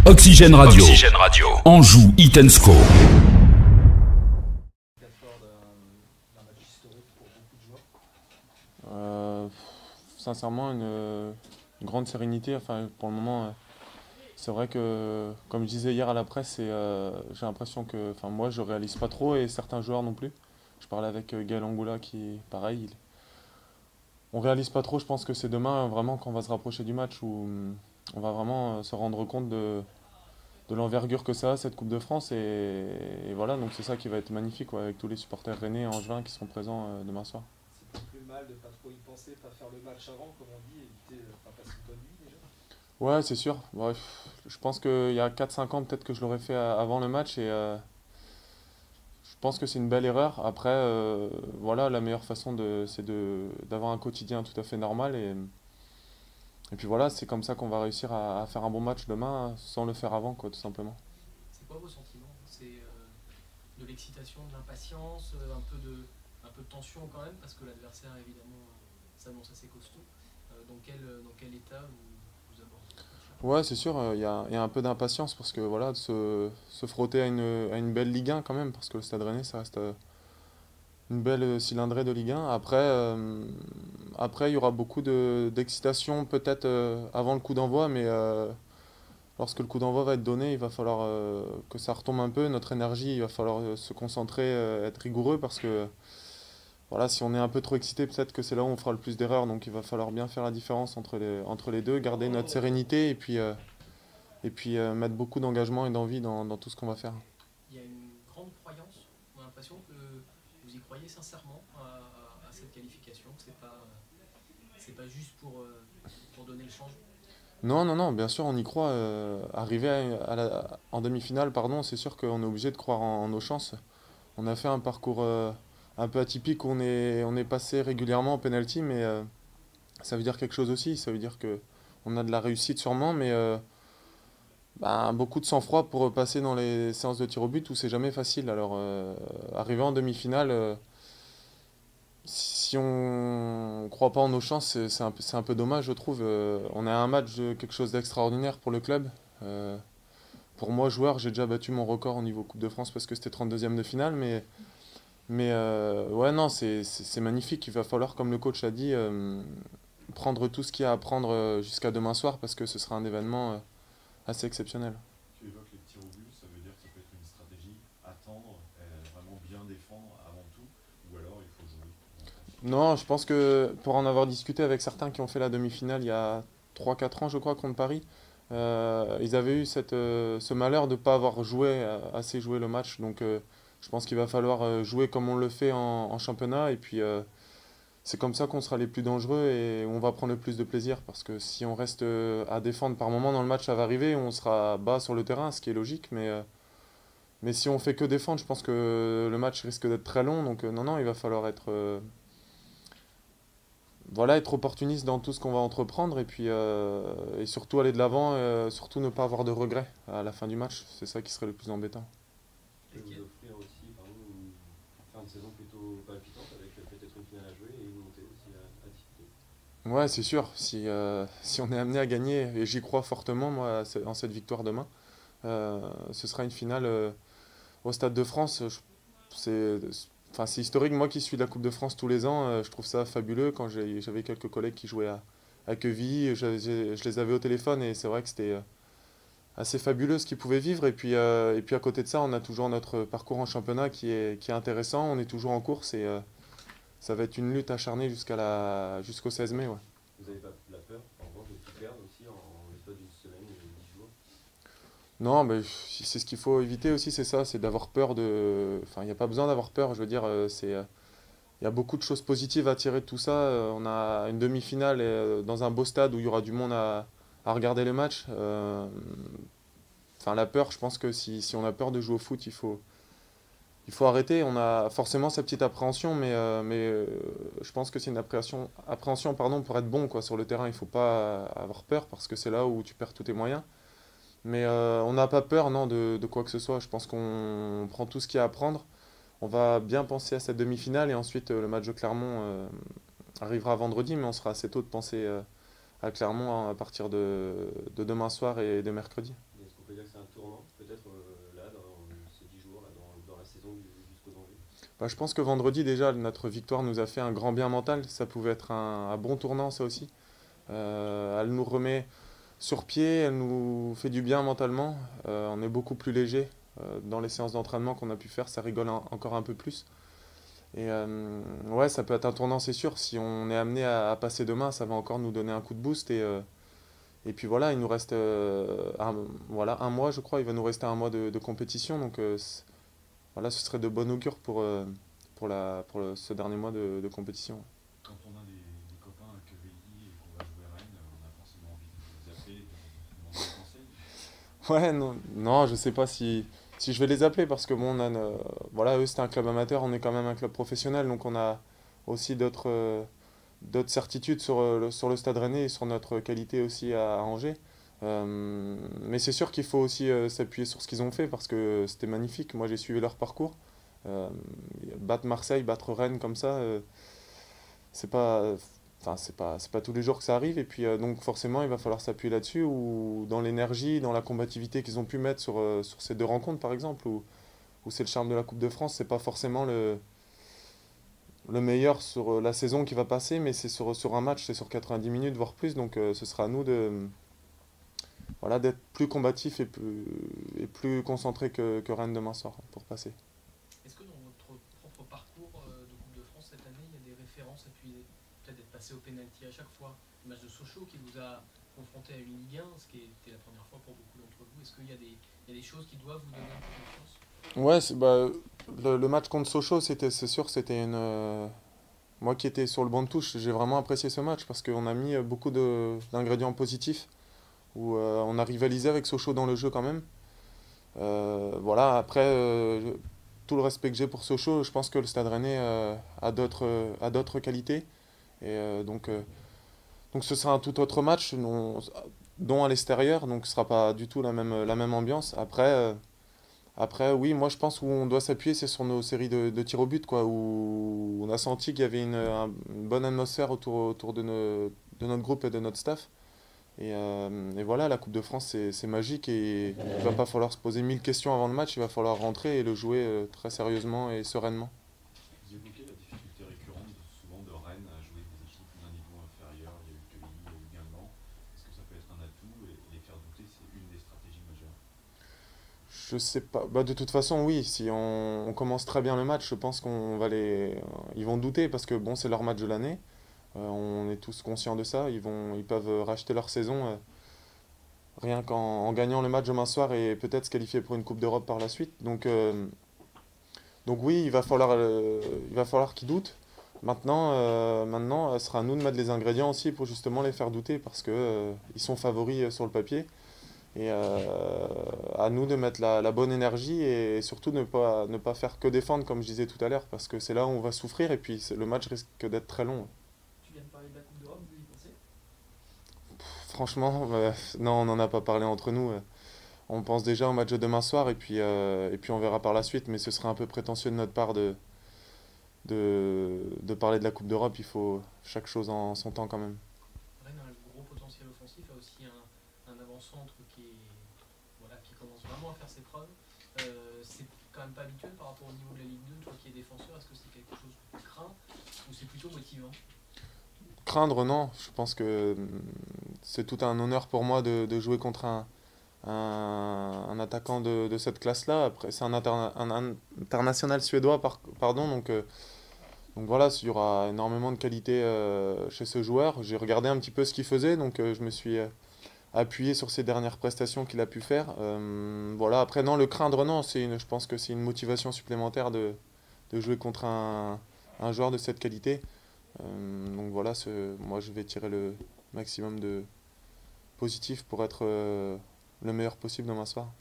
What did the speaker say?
Oxygène Radio. Anjou Hit & Score. Sincèrement, une grande sérénité. Enfin, pour le moment, c'est vrai que, comme je disais hier à la presse, j'ai l'impression que, enfin, moi, je réalise pas trop et certains joueurs non plus. Je parlais avec Gaël Angoula qui, pareil, on réalise pas trop. Je pense que c'est demain vraiment qu'on va se rapprocher du match où on va vraiment se rendre compte de l'envergure que ça a cette Coupe de France et voilà, donc c'est ça qui va être magnifique quoi, avec tous les supporters rennais et angevins qui seront présents demain soir. C'est plus mal de pas trop y penser, pas faire le match avant, comme on dit, éviter, enfin passer une bonne nuit déjà. Ouais, c'est sûr. Ouais, je pense qu'il y a 4-5 ans, peut-être que je l'aurais fait avant le match et je pense que c'est une belle erreur. Après, voilà, la meilleure façon d'avoir un quotidien tout à fait normal et puis voilà, c'est comme ça qu'on va réussir à faire un bon match demain sans le faire avant, quoi, tout simplement. C'est quoi vos sentiments? C'est de l'excitation, de l'impatience, un peu de tension quand même, parce que l'adversaire évidemment s'annonce assez costaud. Dans quel état vous abordez? Ouais, c'est sûr, il y a un peu d'impatience parce que voilà, de se frotter à une belle Ligue 1 quand même, parce que le Stade Rennais, ça reste une belle cylindrée de Ligue 1. Après, il y aura beaucoup d'excitation peut-être avant le coup d'envoi, mais lorsque le coup d'envoi va être donné, il va falloir que ça retombe un peu, notre énergie, il va falloir se concentrer, être rigoureux, parce que voilà, si on est un peu trop excité, peut-être que c'est là où on fera le plus d'erreurs, donc il va falloir bien faire la différence entre les deux, garder notre sérénité et puis mettre beaucoup d'engagement et d'envie dans tout ce qu'on va faire. Il y a une grande croyance, on a l'impression que vous y croyez sincèrement à cette qualification, c'est pas juste pour donner le change. Non, non, non, bien sûr, on y croit. Arrivé en demi-finale, pardon, c'est sûr qu'on est obligé de croire en nos chances. On a fait un parcours un peu atypique, on est passé régulièrement en penalty, mais ça veut dire quelque chose aussi. Ça veut dire que on a de la réussite sûrement, mais beaucoup de sang-froid pour passer dans les séances de tir au but où c'est jamais facile. Alors, arrivé en demi-finale, si on ne croit pas en nos chances, c'est un peu dommage, je trouve. On a un match de quelque chose d'extraordinaire pour le club. Euh, pour moi, joueur, j'ai déjà battu mon record au niveau Coupe de France parce que c'était 32e de finale. Mais ouais, non, c'est magnifique. Il va falloir, comme le coach a dit, prendre tout ce qu'il y a à prendre jusqu'à demain soir parce que ce sera un événement assez exceptionnel. Tu évoques les tirs au but, ça veut dire que ça peut être une stratégie, attendre, vraiment bien défendre avant tout, ou alors il faut jouer. Non, je pense que pour en avoir discuté avec certains qui ont fait la demi-finale il y a 3 4 ans, je crois, contre Paris, ils avaient eu ce malheur de ne pas avoir assez joué le match. Donc je pense qu'il va falloir jouer comme on le fait en championnat. Et puis c'est comme ça qu'on sera les plus dangereux et on va prendre le plus de plaisir. Parce que si on reste à défendre par moment dans le match, ça va arriver, on sera bas sur le terrain, ce qui est logique. Mais si on fait que défendre, je pense que le match risque d'être très long. Donc non, non, il va falloir voilà, être opportuniste dans tout ce qu'on va entreprendre et puis et surtout aller de l'avant, surtout ne pas avoir de regrets à la fin du match. C'est ça qui serait le plus embêtant. Je vais vous offrir aussi une fin de saison plutôt palpitante avec peut-être une finale à jouer et une montée aussi à disputer. Ouais, c'est sûr. Si on est amené à gagner, et j'y crois fortement, moi, en cette victoire demain, ce sera une finale au Stade de France. C'est, enfin, c'est historique. Moi qui suis de la Coupe de France tous les ans, je trouve ça fabuleux. Quand j'avais quelques collègues qui jouaient à Quevilly, je les avais au téléphone et c'est vrai que c'était assez fabuleux ce qu'ils pouvaient vivre. Et puis à côté de ça, on a toujours notre parcours en championnat qui est intéressant. On est toujours en course et ça va être une lutte acharnée jusqu'au 16 mai. Ouais. Vous n'avez pas la peur, en revanche, de tout perdre aussi en l'espace d'une semaine ou 10 jours? Non, mais c'est ce qu'il faut éviter aussi, c'est ça, c'est d'avoir peur de. Enfin, il n'y a pas besoin d'avoir peur, je veux dire, il y a beaucoup de choses positives à tirer de tout ça. On a une demi-finale dans un beau stade où il y aura du monde à regarder les matchs. Enfin, la peur, je pense que si on a peur de jouer au foot, il faut arrêter. On a forcément sa petite appréhension, mais je pense que c'est une appréhension pardon, pour être bon quoi, sur le terrain. Il ne faut pas avoir peur parce que c'est là où tu perds tous tes moyens. Mais on n'a pas peur non, de quoi que ce soit. Je pense qu'on prend tout ce qu'il y a à prendre. On va bien penser à cette demi-finale et ensuite le match de Clermont arrivera vendredi, mais on sera assez tôt de penser à Clermont à partir de demain soir et de mercredi. Est-ce qu'on peut dire que c'est un tournant, peut-être là, dans ces 10 jours, là, dans la saison jusqu'aux enjeux? Bah, je pense que vendredi déjà, notre victoire nous a fait un grand bien mental. Ça pouvait être un bon tournant, ça aussi. Elle nous remet sur pied, elle nous fait du bien mentalement. On est beaucoup plus léger. Dans les séances d'entraînement qu'on a pu faire, ça rigole encore un peu plus. Et ouais, ça peut être un tournant, c'est sûr. Si on est amené à passer demain, ça va encore nous donner un coup de boost. Et puis voilà, il nous reste voilà, un mois, je crois. Il va nous rester un mois de compétition. Donc voilà, ce serait de bon augure ce dernier mois de compétition. Quand on a des copains à Quevilly et qu'on va jouer à Rennes, on a forcément envie de les appeler et de demander des conseils. Ouais, non, non, je sais pas si je vais les appeler parce que bon, voilà, eux c'était un club amateur, on est quand même un club professionnel, donc on a aussi d'autres certitudes sur le Stade Rennais et sur notre qualité aussi à Angers. Mais c'est sûr qu'il faut aussi s'appuyer sur ce qu'ils ont fait parce que c'était magnifique. Moi j'ai suivi leur parcours. Euh, Battre Marseille, battre Rennes comme ça, c'est pas, enfin, c'est pas tous les jours que ça arrive. Et puis donc forcément il va falloir s'appuyer là-dessus ou dans l'énergie, dans la combativité qu'ils ont pu mettre sur ces deux rencontres par exemple, où c'est le charme de la Coupe de France. C'est pas forcément le meilleur sur la saison qui va passer, mais c'est sur un match, c'est sur 90 minutes, voire plus. Donc ce sera à nous voilà, d'être plus combatifs et plus concentrés que Rennes demain soir pour passer. Est-ce que dans votre propre parcours de Coupe de France cette année, il y a des références à puiser? Peut-être d'être passé au pénalty à chaque fois. Le match de Sochaux qui vous a confronté à une Ligue 1, ce qui était la première fois pour beaucoup d'entre vous. Est-ce qu'il y a des choses qui doivent vous donner un peu confiance? Ouais, bah, le match contre Sochaux, c'est sûr, c'était moi qui étais sur le banc de touche, j'ai vraiment apprécié ce match parce qu'on a mis beaucoup d'ingrédients positifs où on a rivalisé avec Sochaux dans le jeu quand même. Voilà, après, tout le respect que j'ai pour Sochaux, je pense que le Stade Rennais a d'autres qualités. Et donc ce sera un tout autre match, dont à l'extérieur, donc ce sera pas du tout la même ambiance. Après, oui, moi je pense où on doit s'appuyer, c'est sur nos séries de tirs au but, quoi, où on a senti qu'il y avait une bonne atmosphère autour de notre groupe et de notre staff. Et voilà, la Coupe de France, c'est magique et il va pas falloir se poser 1000 questions avant le match, il va falloir rentrer et le jouer très sérieusement et sereinement. Vous évoquez la difficulté récurrente souvent de Rennes à jouer des équipes d'un niveau inférieur. Il y a eu Quevilly, il y a eu Guingamp. Est-ce que ça peut être un atout et les faire douter, c'est une des stratégies majeures? Je sais pas, bah, de toute façon, oui, si on commence très bien le match, je pense ils vont douter parce que bon, c'est leur match de l'année. On est tous conscients de ça. Ils peuvent racheter leur saison rien qu'en gagnant le match demain soir et peut-être se qualifier pour une Coupe d'Europe par la suite. Donc oui, il va falloir qu'ils doutent. Maintenant, ce sera à nous de mettre les ingrédients aussi pour justement les faire douter parce que ils sont favoris sur le papier. Et à nous de mettre la bonne énergie et surtout ne pas faire que défendre comme je disais tout à l'heure parce que c'est là où on va souffrir et puis le match risque d'être très long. Tu viens de parler de la Coupe d'Europe, vous y pensez? Franchement, non, on n'en a pas parlé entre nous. On pense déjà au match de demain soir et puis on verra par la suite. Mais ce serait un peu prétentieux de notre part de parler de la Coupe d'Europe. Il faut chaque chose en son temps quand même. Rennes a un gros potentiel offensif, a aussi un avant-centre voilà, qui commence vraiment à faire ses preuves. C'est quand même pas habituel par rapport au niveau de la Ligue 2, toi qui es défenseur, est-ce que c'est quelque chose que tu crains ou c'est plutôt motivant? Craindre, non. Je pense que c'est tout un honneur pour moi de jouer contre un attaquant de cette classe-là. Après, c'est un international suédois, pardon. Donc voilà, il y aura énormément de qualité chez ce joueur. J'ai regardé un petit peu ce qu'il faisait, donc je me suis appuyé sur ses dernières prestations qu'il a pu faire. Voilà, après, non, le craindre, non. Je pense que c'est une motivation supplémentaire de jouer contre un joueur de cette qualité. Donc voilà, moi je vais tirer le maximum de positif pour être le meilleur possible demain soir.